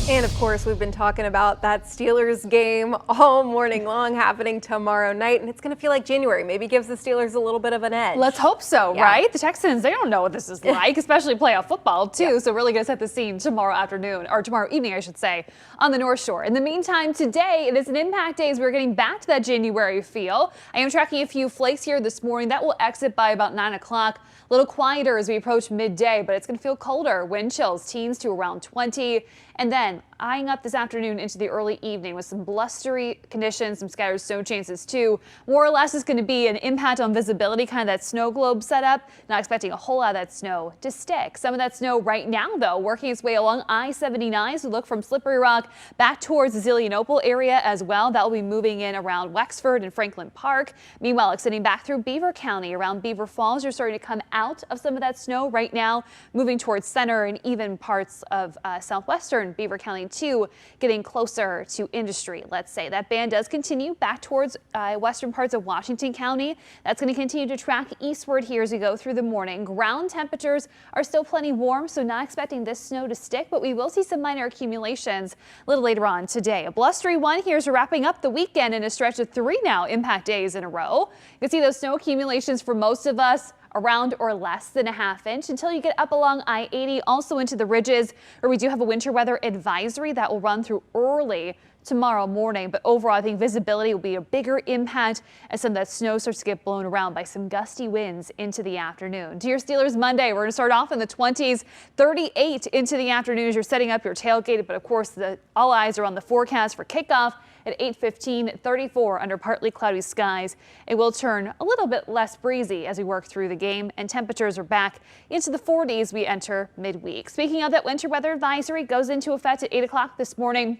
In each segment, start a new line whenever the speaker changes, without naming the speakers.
And of course, we've been talking about that Steelers game all morning long, happening tomorrow night, and it's going to feel like January. Maybe gives the Steelers a little bit of an edge.
Let's hope so,
Yeah.
right? The Texans, they don't know what this is like, especially playoff football too.
Yeah.
So really going to set the scene tomorrow afternoon, or tomorrow evening, I should say, on the North Shore. In the meantime, today it is an impact day as we're getting back to that January feel. I am tracking a few flakes here this morning. That will exit by about 9 o'clock. A little quieter as we approach midday, but it's going to feel colder. Wind chills teens to around 20. And then eyeing up this afternoon into the early evening with some blustery conditions, some scattered snow chances too. More or less is going to be an impact on visibility, kind of that snow globe setup. Not expecting a whole lot of that snow to stick. Some of that snow right now, though, working its way along I-79 as we look from Slippery Rock back towards the Zillionople area as well. That will be moving in around Wexford and Franklin Park. Meanwhile, extending back through Beaver County around Beaver Falls, you're starting to come out of some of that snow right now, moving towards center and even parts of southwestern Beaver County too, getting closer to Industry. Let's say that band does continue back towards western parts of Washington County. That's going to continue to track eastward here as we go through the morning. Ground temperatures are still plenty warm, so not expecting this snow to stick, but we will see some minor accumulations a little later on today. A blustery one here is wrapping up the weekend in a stretch of 3 now impact days in a row. You can see those snow accumulations for most of us around or less than a ½ inch until you get up along I-80, also into the ridges, where we do have a winter weather advisory that will run through early tomorrow morning. But overall, I think visibility will be a bigger impact as some of that snow starts to get blown around by some gusty winds into the afternoon. Dear Steelers Monday, we're going to start off in the 20s, 38 into the afternoon as you're setting up your tailgate. But of course, all eyes are on the forecast for kickoff at 8:15, 34 under partly cloudy skies. It will turn a little bit less breezy as we work through the game, and temperatures are back into the 40s we enter midweek. Speaking of that winter weather advisory, goes into effect at 8 o'clock this morning.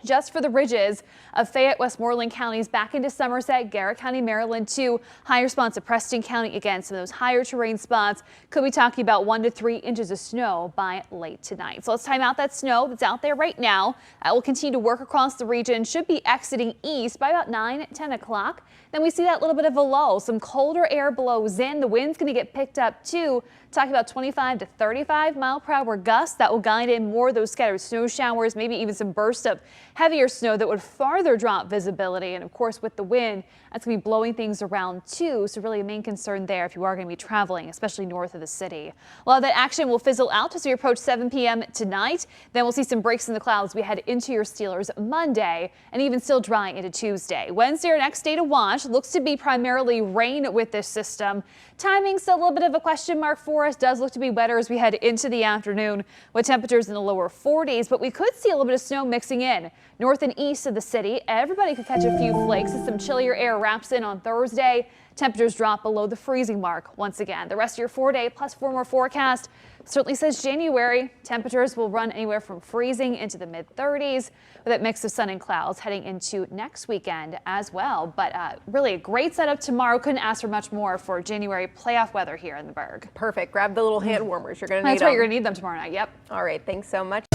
Just for the ridges of Fayette, Westmoreland counties back into Somerset, Garrett County, Maryland too. Higher spots of Preston County. Again, some of those higher terrain spots could be talking about 1 to 3 inches of snow by late tonight. So let's time out that snow that's out there right now. That will continue to work across the region. Should be exiting east by about 9, 10 o'clock. Then we see that little bit of a lull. Some colder air blows in. The wind's going to get picked up too. Talking about 25 to 35 mile-per-hour gusts that will guide in more of those scattered snow showers, maybe even some bursts of heavier snow that would farther drop visibility. And of course, with the wind, that's going to be blowing things around too. So really a main concern there if you are going to be traveling, especially north of the city. A lot of that action will fizzle out as we approach 7 p.m. tonight. Then we'll see some breaks in the clouds. We head into your Steelers Monday and even still dry into Tuesday. Wednesday, our next day to watch, looks to be primarily rain with this system. Timing still a little bit of a question mark for us. Does look to be wetter as we head into the afternoon with temperatures in the lower 40s, but we could see a little bit of snow mixing in north and east of the city. Everybody could catch a few flakes as some chillier air wraps in on Thursday. Temperatures drop below the freezing mark once again. The rest of your 4-day plus 4 more forecast certainly says January. Temperatures will run anywhere from freezing into the mid-30s with that mix of sun and clouds heading into next weekend as well. But really a great setup tomorrow. Couldn't ask for much more for January playoff weather here in the Berg.
Perfect. Grab the little hand warmers. You're going to need them.
That's right. You're going to need them tomorrow night. Yep.
All right. Thanks so much.